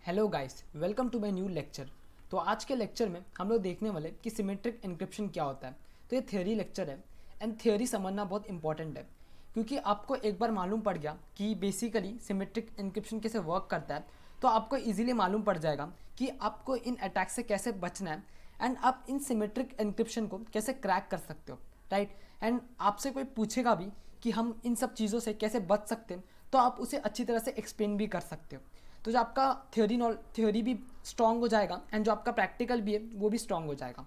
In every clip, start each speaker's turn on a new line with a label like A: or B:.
A: Hello guys, welcome to my new lecture. तो आज के लेक्चर में हम लोग देखने वाले कि सिमेट्रिक एन्क्रिप्शन क्या होता है। तो ये थ्योरी लेक्चर है एंड थ्योरी समझना बहुत इंपॉर्टेंट है, क्योंकि आपको एक बार मालूम पड़ गया कि बेसिकली सिमेट्रिक एन्क्रिप्शन कैसे वर्क करता है तो आपको इजीली मालूम पड़ जाएगा कि आपको इन अटैक से कैसे बचना है एंड आप इन सिमेट्रिक एन्क्रिप्शन को कैसे क्रैक कर सकते हो, राइट। एंड आपसे कोई पूछेगा भी कि हम इन सब चीज़ों से कैसे बच सकते हैं तो आप उसे अच्छी तरह से एक्सप्लेन भी कर सकते हो। तो जो आपका थ्योरी भी स्ट्रॉन्ग हो जाएगा एंड जो आपका प्रैक्टिकल भी है वो भी स्ट्रॉन्ग हो जाएगा।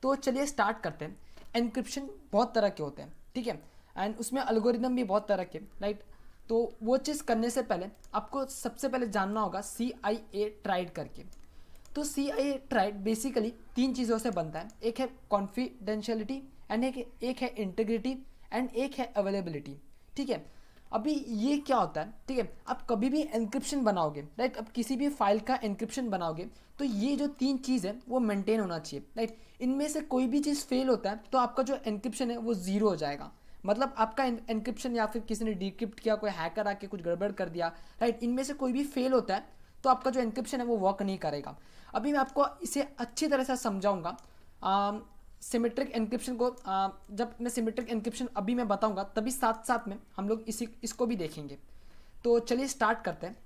A: तो चलिए स्टार्ट करते हैं। एन्क्रिप्शन बहुत तरह के होते हैं, ठीक है, एंड उसमें एल्गोरिदम भी बहुत तरह के, राइट। तो वो चीज़ करने से पहले आपको सबसे पहले जानना होगा CIA ट्राइड करके। तो CIA ट्राइड बेसिकली तीन चीज़ों से बनता है, एक है कॉन्फिडेंशियलिटी एंड एक है इंटीग्रिटी एंड एक है अवेलेबिलिटी, ठीक है। अभी ये क्या होता है, ठीक है, आप कभी भी एन्क्रिप्शन बनाओगे, राइट, अब किसी भी फाइल का एन्क्रिप्शन बनाओगे तो ये जो तीन चीज़ है वो मेंटेन होना चाहिए, राइट। इनमें से कोई भी चीज़ फेल होता है तो आपका जो एन्क्रिप्शन है वो ज़ीरो हो जाएगा। मतलब आपका एन्क्रिप्शन या फिर किसी ने डिक्रिप्ट किया, कोई हैकर आके कुछ गड़बड़ कर दिया, राइट, इनमें से कोई भी फेल होता है तो आपका जो एन्क्रिप्शन है वो वर्क नहीं करेगा। अभी मैं आपको इसे अच्छी तरह से समझाऊंगा सिमेट्रिक एन्क्रिप्शन को। जब मैं सिमेट्रिक एन्क्रिप्शन अभी मैं बताऊंगा तभी साथ साथ में हम लोग इसको भी देखेंगे। तो चलिए स्टार्ट करते हैं।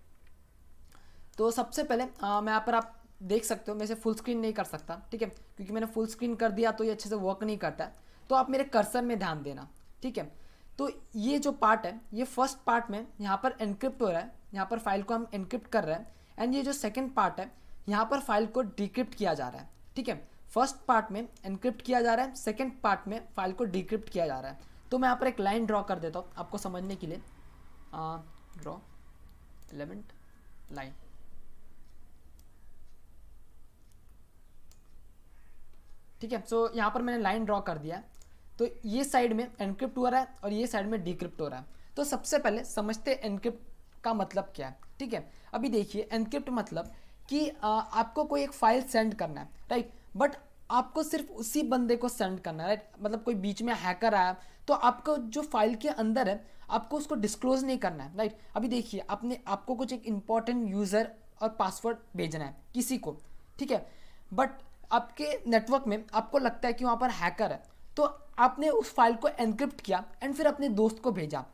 A: तो सबसे पहले मैं यहाँ पर आप देख सकते हो, मैं इसे फुल स्क्रीन नहीं कर सकता, ठीक है, क्योंकि मैंने फुल स्क्रीन कर दिया तो ये अच्छे से वर्क नहीं करता है। तो आप मेरे कर्सर में ध्यान देना, ठीक है। तो ये जो पार्ट है, ये फर्स्ट पार्ट में यहाँ पर एनक्रिप्ट हो रहा है, यहाँ पर फाइल को हम एनक्रिप्ट कर रहे हैं। एंड ये जो सेकेंड पार्ट है, यहाँ पर फाइल को डिक्रिप्ट किया जा रहा है, ठीक है। फर्स्ट पार्ट में एनक्रिप्ट किया जा रहा है, सेकेंड पार्ट में फाइल को डिक्रिप्ट किया जा रहा है। तो मैं यहाँ पर एक लाइन ड्रॉ कर देता हूँ आपको समझने के लिए। ड्रॉ एलिमेंट लाइन, ठीक है। सो यहाँ पर मैंने लाइन ड्रॉ कर दिया। तो ये साइड में एनक्रिप्ट हो रहा है और ये साइड में डिक्रिप्ट हो रहा है। तो सबसे पहले समझते हैं एनक्रिप्ट का मतलब क्या है, ठीक है। अभी देखिए, एनक्रिप्ट मतलब कि आपको कोई एक फाइल सेंड करना है, राइट, बट आपको सिर्फ उसी बंदे को सेंड करना है, राइट। मतलब कोई बीच में हैकर आया तो आपको जो फाइल के अंदर है आपको उसको डिस्क्लोज नहीं करना है, राइट। अभी देखिए, आपको कुछ एक इंपॉर्टेंट यूज़र और पासवर्ड भेजना है किसी को, ठीक है, बट आपके नेटवर्क में आपको लगता है कि वहाँ पर हैकर है, तो आपने उस फाइल को एनक्रिप्ट किया एंड फिर अपने दोस्त को भेजा।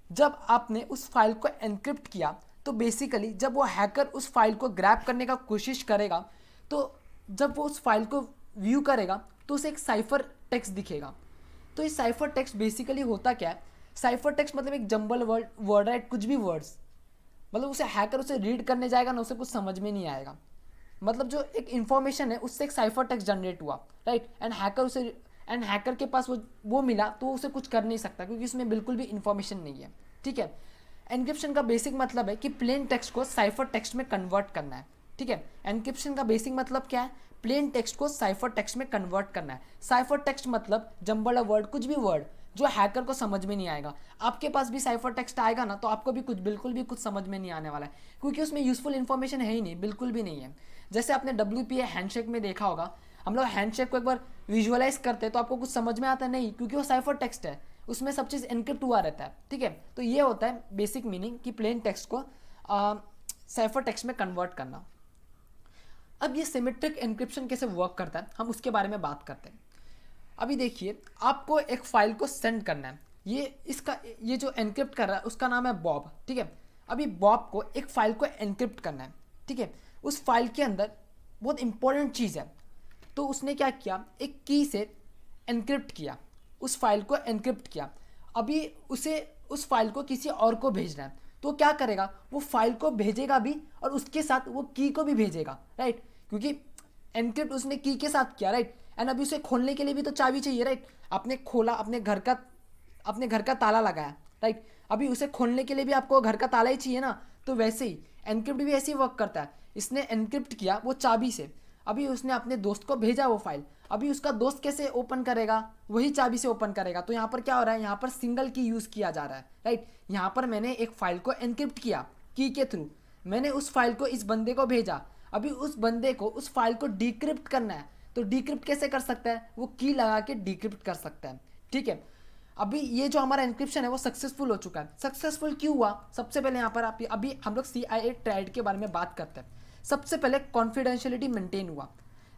A: जब आपने उस फाइल को एनक्रिप्ट किया तो बेसिकली जब वो हैकर उस फाइल को ग्रैब करने का कोशिश करेगा तो जब वो उस फाइल को व्यू करेगा तो उसे एक साइफर टेक्स्ट दिखेगा। तो इस साइफर टेक्स्ट बेसिकली होता क्या है, साइफर टेक्स्ट मतलब एक जंबल वर्ड, राइट, कुछ भी वर्ड्स, मतलब उसे हैकर उसे रीड करने जाएगा ना, उसे कुछ समझ में नहीं आएगा। मतलब जो एक इन्फॉर्मेशन है उससे एक साइफर टेक्स्ट जनरेट हुआ, राइट, एंड हैकर के पास वो मिला तो उसे कुछ कर नहीं सकता क्योंकि उसमें बिल्कुल भी इन्फॉर्मेशन नहीं है, ठीक है। एन्क्रिप्शन का बेसिक मतलब है कि प्लेन टेक्स्ट को साइफर टेक्स्ट में कन्वर्ट करना है, ठीक है। एन्क्रिप्शन का बेसिक मतलब क्या है, प्लेन टेक्स्ट को साइफर टेक्स्ट में कन्वर्ट करना है। साइफर टेक्स्ट मतलब जंबल वर्ड, कुछ भी वर्ड जो हैकर को समझ में नहीं आएगा। आपके पास भी साइफर टेक्स्ट आएगा ना तो आपको भी बिल्कुल भी कुछ समझ में नहीं आने वाला है, क्योंकि उसमें यूजफुल इन्फॉर्मेशन है ही नहीं, बिल्कुल भी नहीं है। जैसे आपने WPA हैंडशेक में देखा होगा, हम लोग हैंडशेक को एक बार विजुअलाइज करते हैं तो आपको कुछ समझ में आता नहीं, क्योंकि वो साइफर टेक्स्ट है, उसमें सब चीज़ एनक्रिप्ट हुआ रहता है, ठीक है। तो ये होता है बेसिक मीनिंग कि प्लेन टेक्स्ट को साइफर टेक्स्ट में कन्वर्ट करना। अब ये सिमेट्रिक एन्क्रिप्शन कैसे वर्क करता है हम उसके बारे में बात करते हैं। अभी देखिए, आपको एक फाइल को सेंड करना है, ये जो एनक्रिप्ट कर रहा है उसका नाम है बॉब, ठीक है। अभी बॉब को एक फाइल को एनक्रिप्ट करना है, ठीक है। उस फाइल के अंदर बहुत इंपॉर्टेंट चीज़ है, तो उसने क्या किया, एक की से एनक्रिप्ट किया, उस फाइल को एनक्रिप्ट किया। अभी उसे उस फाइल को किसी और को भेजना है तो क्या करेगा, वो फाइल को भेजेगा भी और उसके साथ वो की को भी भेजेगा, राइट, क्योंकि एनक्रिप्ट उसने की के साथ किया, राइट। एंड अभी उसे खोलने के लिए भी तो चाबी चाहिए, राइट। आपने खोला, अपने घर का ताला लगाया, राइट, अभी उसे खोलने के लिए भी आपको घर का ताला ही चाहिए ना। तो वैसे ही एनक्रिप्ट भी ऐसे ही वर्क करता है। इसने एनक्रिप्ट किया वो चाबी से, अभी उसने अपने दोस्त को भेजा वो फाइल, अभी उसका दोस्त कैसे ओपन करेगा, वही चाबी से ओपन करेगा। तो यहाँ पर क्या हो रहा है, यहाँ पर सिंगल की यूज़ किया जा रहा है, राइट। यहाँ पर मैंने एक फाइल को एनक्रिप्ट किया की के थ्रू, मैंने उस फाइल को इस बंदे को भेजा, अभी उस बंदे को उस फाइल को डिक्रिप्ट करना है। तो डिक्रिप्ट कैसे कर सकता है, वो की लगा के डिक्रिप्ट कर सकता है, ठीक है। अभी ये जो हमारा एन्क्रिप्शन है वो सक्सेसफुल हो चुका है। सक्सेसफुल क्यों हुआ, सबसे पहले यहाँ पर अभी हम लोग CIA ट्राइड के बारे में बात करते हैं। सबसे पहले कॉन्फिडेंशियलिटी मेंटेन हुआ,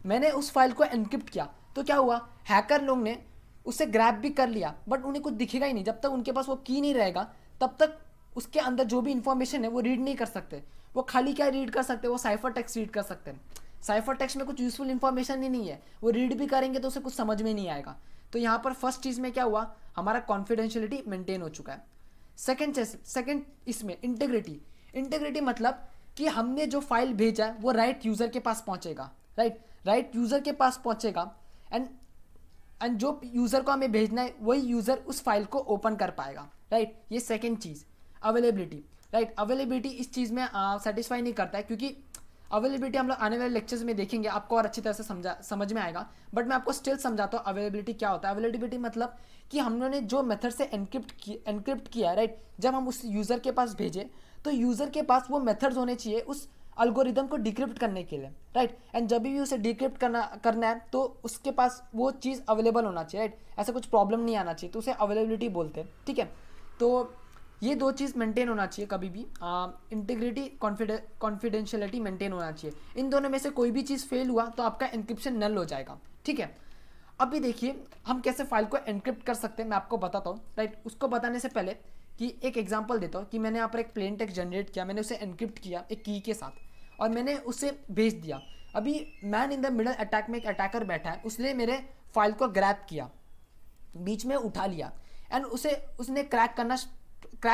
A: मैंने उस फाइल को एनक्रिप्ट किया, तो क्या हुआ, हैकर लोग ने उसे ग्रैब भी कर लिया, बट उन्हें कुछ दिखेगा ही नहीं। जब तक उनके पास वो की नहीं रहेगा तब तक उसके अंदर जो भी इंफॉर्मेशन है वो रीड नहीं कर सकते। वो खाली क्या रीड कर सकते हैं, वो साइफर टेक्स्ट रीड कर सकते हैं। साइफर टेक्स्ट में कुछ यूजफुल इंफॉर्मेशन ही नहीं है, वो रीड भी करेंगे तो उसे कुछ समझ में नहीं आएगा। तो यहाँ पर फर्स्ट चीज़ में क्या हुआ, हमारा कॉन्फिडेंशियलिटी मेंटेन हो चुका है। सेकंड इसमें इंटीग्रिटी मतलब कि हमने जो फाइल भेजा है वो राइट यूज़र के पास पहुंचेगा, राइट यूज़र के पास पहुंचेगा, एंड जो यूज़र को हमें भेजना है वही यूज़र उस फाइल को ओपन कर पाएगा, राइट। ये सेकंड चीज़। अवेलेबिलिटी, राइट, अवेलेबिलिटी इस चीज़ में सेटिस्फाई नहीं करता है, क्योंकि अवेलेबिलिटी हम लोग आने वाले लेक्चर्स में देखेंगे, आपको और अच्छी तरह से समझ में आएगा, बट मैं आपको स्टिल समझाता हूँ अवेलेबिलिटी क्या होता है। अवेलेबिलिटी मतलब कि हम लोगों ने जो मेथड से एनक्रिप्ट किया, राइट, जब हम उस यूज़र के पास भेजें तो यूज़र के पास वो मेथड्स होने चाहिए उस अल्गोरिदम को डिक्रिप्ट करने के लिए, राइट। एंड जब भी उसे डिक्रिप्ट करना है तो उसके पास वो चीज़ अवेलेबल होना चाहिए, राइट, ऐसा कुछ प्रॉब्लम नहीं आना चाहिए, तो उसे अवेलेबिलिटी बोलते हैं, ठीक है। तो ये दो चीज़ मेंटेन होना चाहिए कभी भी, इंटीग्रिटी, कॉन्फिडेंशियलिटी मेंटेन होना चाहिए। इन दोनों में से कोई भी चीज़ फेल हुआ तो आपका एनक्रिप्शन नल हो जाएगा, ठीक है। अभी देखिए हम कैसे फाइल को एनक्रिप्ट कर सकते हैं, मैं आपको बताता हूँ, राइट। उसको बताने से पहले कि एक एग्जांपल देता हूँ कि मैंने यहाँ पर एक प्लेन टेक्स्ट जनरेट किया, मैंने उसे एनक्रिप्ट किया एक की के साथ और मैंने उसे भेज दिया। अभी man in the middle attack में एक अटैकर बैठा है, उसने मेरे फाइल को ग्रैब किया, बीच में उठा लिया, एंड उसने क्रैक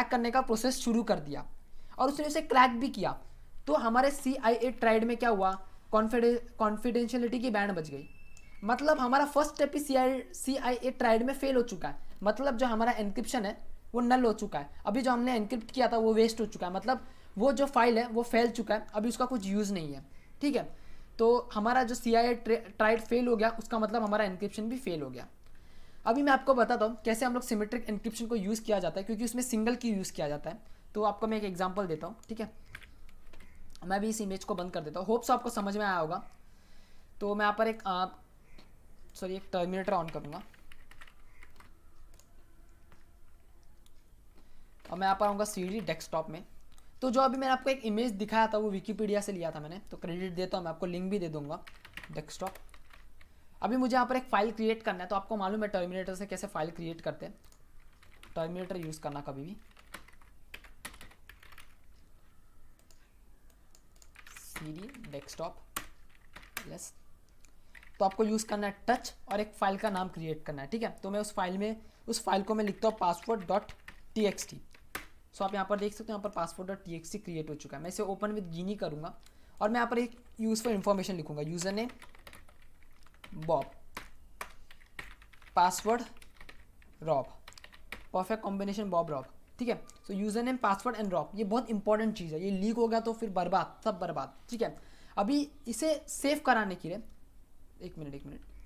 A: करने का प्रोसेस शुरू कर दिया और उसने उसे क्रैक भी किया। तो हमारे CIA ट्राइड में क्या हुआ, कॉन्फिडेंशियलिटी की बैंड बज गई। मतलब हमारा फर्स्ट स्टेप ही CIA ट्राइड में फेल हो चुका है, मतलब जो हमारा एनक्रिप्शन है वो नल हो चुका है। अभी जो हमने एनक्रिप्ट किया था वो वेस्ट हो चुका है, मतलब वो जो फाइल है वो फैल चुका है, अभी उसका कुछ यूज़ नहीं है, ठीक है। तो हमारा जो CIA ट्राइड फेल हो गया, उसका मतलब हमारा एनक्रिप्शन भी फेल हो गया। अभी मैं आपको बताता हूँ कैसे हम लोग सिमेट्रिक एनक्रिप्शन को यूज़ किया जाता है, क्योंकि उसमें सिंगल की यूज़ किया जाता है। तो आपको मैं एक एग्जांपल देता हूँ, ठीक है। मैं भी इस इमेज को बंद कर देता हूँ, होप्स आपको समझ में आया होगा। तो मैं यहाँ पर एक टर्मिनेटर ऑन करूँगा और मैं यहाँ पर आऊँगा CD डेस्कटॉप में। तो जो अभी मैंने आपको एक इमेज दिखाया था वो विकीपीडिया से लिया था मैंने, तो क्रेडिट देता हूँ, मैं आपको लिंक भी दे दूँगा डेस्कटॉप। अभी मुझे यहाँ पर एक फ़ाइल क्रिएट करना है, तो आपको मालूम है टर्मिनेटर से कैसे फ़ाइल क्रिएट करते हैं। टर्मिनेटर यूज़ करना कभी भी, CD डेस्कटॉप, यस। तो आपको यूज़ करना है टच और एक फ़ाइल का नाम क्रिएट करना है, ठीक है। तो मैं उस फाइल को मैं लिखता हूँ password.txt। सो आप यहाँ पर देख सकते हो, यहाँ पर password.txt क्रिएट हो चुका है। मैं इसे ओपन विद गिनी करूँगा और मैं यहाँ पर एक यूज़फुल इन्फॉर्मेशन लिखूँगा, user name Bob, password Rob, perfect combination Bob Rob, ठीक है। So user name, password and Rob, ये बहुत इंपॉर्टेंट चीज़ है, ये लीक हो गया तो फिर बर्बाद, सब बर्बाद, ठीक है। अभी इसे सेव कराने के लिए एक मिनट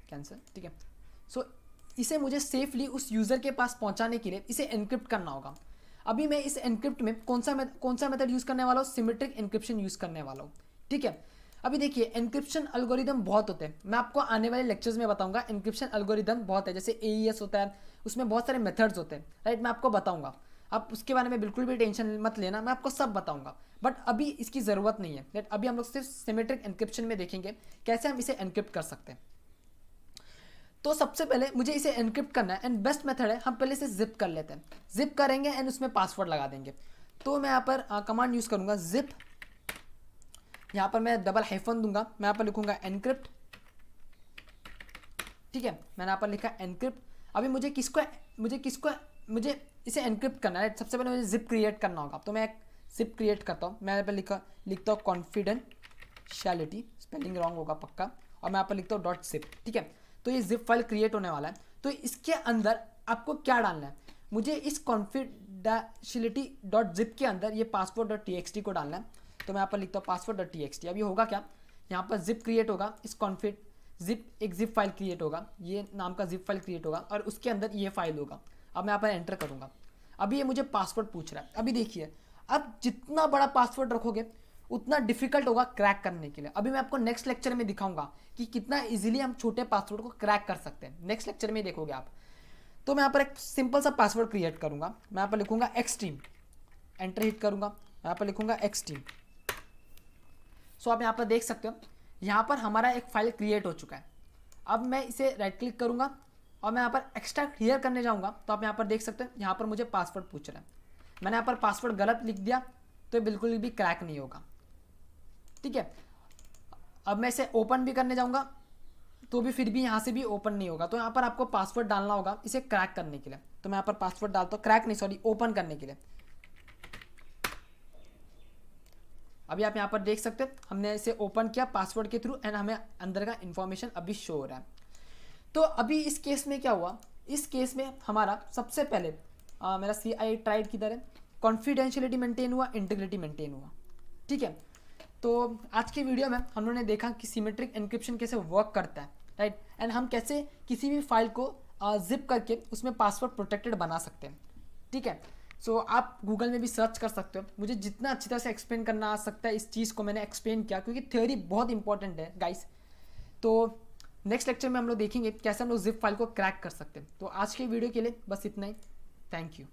A: कैंसिल, ठीक है। सो इसे मुझे सेफली उस यूज़र के पास पहुंचाने के लिए इसे एनक्रिप्ट करना होगा। अभी मैं इस एनक्रिप्ट में कौन सा मेथड यूज़ करने वाला हूँ, सिमेट्रिक एनक्रिप्शन यूज़ करने वाला हूँ, ठीक है। अभी देखिए एनक्रिप्शन एल्गोरिदम बहुत होते हैं, मैं आपको आने वाले लेक्चर्स में बताऊंगा। एनक्रिप्शन एल्गोरिदम बहुत है, जैसे AES होता है, उसमें बहुत सारे मेथड्स होते हैं, राइट, मैं आपको बताऊंगा। आप उसके बारे में बिल्कुल भी टेंशन मत लेना, मैं आपको सब बताऊंगा, बट अभी इसकी ज़रूरत नहीं है, राइट। अभी हम लोग सिर्फ सिमेट्रिक एनक्रिप्शन में देखेंगे कैसे हम इसे एनक्रिप्ट कर सकते हैं। तो सबसे पहले मुझे इसे एनक्रिप्ट करना है, एंड बेस्ट मेथड है हम पहले इसे जिप कर लेते हैं, जिप करेंगे एंड उसमें पासवर्ड लगा देंगे। तो मैं यहाँ पर कमांड यूज़ करूँगा जिप, यहाँ पर मैं डबल हाइफन दूंगा, मैं यहाँ पर लिखूंगा एनक्रिप्ट, ठीक है। मैंने यहाँ पर लिखा एनक्रिप्ट। अभी मुझे इसे एनक्रिप्ट करना है, सबसे पहले मुझे जिप क्रिएट करना होगा, तो मैं एक जिप क्रिएट करता हूँ। मैं यहाँ पर लिखता हूँ कॉन्फिडेंशियलिटी, स्पेलिंग रॉन्ग होगा पक्का, और मैं यहाँ पर लिखता हूँ .zip, ठीक है। तो ये जिप फाइल क्रिएट होने वाला है। तो इसके अंदर आपको क्या डालना है, मुझे इस कॉन्फिडेंशियलिटी.zip के अंदर ये password.txt को डालना है। तो मैं यहाँ पर लिखता हूँ password.txt। अभी होगा क्या, यहाँ पर जिप क्रिएट होगा, इस एक जिप फाइल क्रिएट होगा, ये नाम का जिप फाइल क्रिएट होगा और उसके अंदर ये फाइल होगा। अब मैं यहाँ पर एंटर करूँगा, अभी ये मुझे पासवर्ड पूछ रहा है। अभी देखिए, अब जितना बड़ा पासवर्ड रखोगे उतना डिफिकल्ट होगा क्रैक करने के लिए। अभी मैं आपको नेक्स्ट लेक्चर में दिखाऊंगा कि कितना इजीली हम छोटे पासवर्ड को क्रैक कर सकते हैं, नेक्स्ट लेक्चर में देखोगे आप। तो मैं यहाँ पर एक सिंपल सा पासवर्ड क्रिएट करूँगा, मैं यहाँ पर लिखूँगा एक्सट्रीम, एंटर हिट करूँगा, यहाँ पर लिखूँगा एक्सट्रीम। सो आप यहाँ पर देख सकते हो, यहाँ पर हमारा एक फाइल क्रिएट हो चुका है। अब मैं इसे राइट क्लिक करूँगा और मैं यहाँ पर एक्सट्रैक्ट हियर करने जाऊँगा, तो आप यहाँ पर देख सकते हैं यहाँ पर मुझे पासवर्ड पूछ रहा है। मैंने यहाँ पर पासवर्ड गलत लिख दिया तो ये बिल्कुल भी क्रैक नहीं होगा, ठीक है। अब मैं इसे ओपन भी करने जाऊँगा तो भी फिर भी यहाँ से भी ओपन नहीं होगा। तो यहाँ पर आपको पासवर्ड डालना होगा इसे क्रैक करने के लिए। तो मैं यहाँ पर पासवर्ड डालता हूँ, क्रैक नहीं सॉरी, ओपन करने के लिए। अभी आप यहाँ पर देख सकते हैं हमने इसे ओपन किया पासवर्ड के थ्रू एंड हमें अंदर का इन्फॉर्मेशन अभी शो हो रहा है। तो अभी इस केस में क्या हुआ, इस केस में हमारा सबसे पहले मेरा CI ट्राइड किधर है, कॉन्फिडेंशियलिटी मेंटेन हुआ, इंटीग्रिटी मेंटेन हुआ, ठीक है। तो आज की वीडियो में हम लोगों ने देखा कि सिमेट्रिक एन्क्रिप्शन कैसे वर्क करता है, राइट, एंड हम कैसे किसी भी फाइल को जिप करके उसमें पासवर्ड प्रोटेक्टेड बना सकते हैं, ठीक है। सो आप गूगल में भी सर्च कर सकते हो। मुझे जितना अच्छी तरह से एक्सप्लेन करना आ सकता है इस चीज़ को मैंने एक्सप्लेन किया, क्योंकि थ्योरी बहुत इंपॉर्टेंट है गाइस। तो नेक्स्ट लेक्चर में हम लोग देखेंगे कैसे हम लोग जिप फाइल को क्रैक कर सकते हैं। तो आज के वीडियो के लिए बस इतना ही, थैंक यू।